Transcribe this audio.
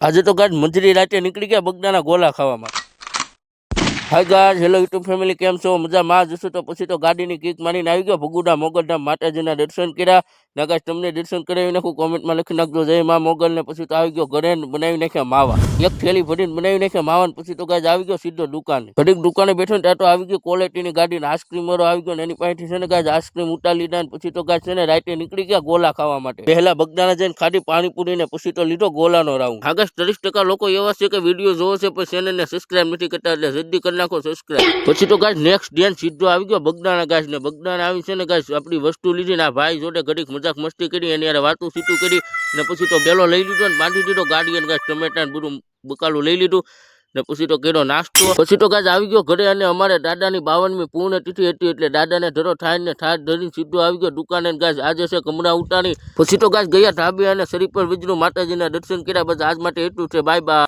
આજે તો ગાજ મજરી રાતે નીકળી ગયા બગડાના ગોલા ખાવામાં. Hi guys, hello YouTube family, કેમ છો? મજામાં જશો તો પછી તો ગાડીની કિક મારીને આવી ગયો ભગુડા મોગલધામ માતાજીના દર્શન કર્યા. ના ગાઈસ, તમને દર્શન કરાવી નાખું, કોમેન્ટમાં લખી નાખજો જય મા મોગલ. ને પછી તો આવી ગયો ઘરે બનાવી નાખ્યા માવા, એક થેલી ભરીને બનાવી નાખ્યા માવા. પછી તો ગાઈસ આવી ગયો સીધો દુકાને. ઘડીક દુકાને બેઠો ને ત્યાં તો આવી ગયો ક્વોલિટીની ગાડીને આઈસ્ક્રીમ વાળો આવી ગયો ને એની પાસેથી છે ને ગાઈસ આઈસ્ક્રીમ ઉતારી લીધા. ને પછી તો ગાઈસ છે ને રાતે નીકળી ગયા ગોલા ખાવા માટે. પહેલા બગદાણા જઈને ખાધી પાણીપુરી ને પછી તો લીધો ગોલાનો રાઉન્ડ. હા ગાઈસ, 30% લોકો એવા છે કે વિડીયો જોવો છે પણ ચેનલને સબસ્ક્રાઇબ નથી કરતા, એટલે જલ્દી કરી નાખો સબસ્ક્રાઇબ. પછી તો ગાઈસ નેક્સ્ટ ડે સીધો આવી ગયો બગદાણા. ગાઈસ ને બગદાણા આવી છે ને ગાઈસ આપણી વસ્તુ લીધી ને આ ભાઈ જોડે ઘડીક મજાક મસ્તી કરી, એની યાર વાતું સીતું કરી ને પછી તો બેલો લઈ લીધો ને બાંધી દીધો ગાડી. અને ગાઈસ ટમેટા ને બધું બકાલું લઈ લીધું ને પછી તો કર્યો નાસ્તો. પછી તો ગાઈસ આવી ગયો ઘરે અને અમારે દાદાની 52મી પુણ્યતિથિ હતી એટલે દાદાને ધરો થાય ને થાય ધરીને સીધો આવી ગયો દુકાને. ગાઈસ આજે છે કમરા ઉતારી. પછી તો ગાઈસ ગયા ઢાબે અને શરીફ પર વિજ્ઞુ માતાજીના દર્શન કર્યા. બસ આજ માટે એટલું છે, બાય બાય.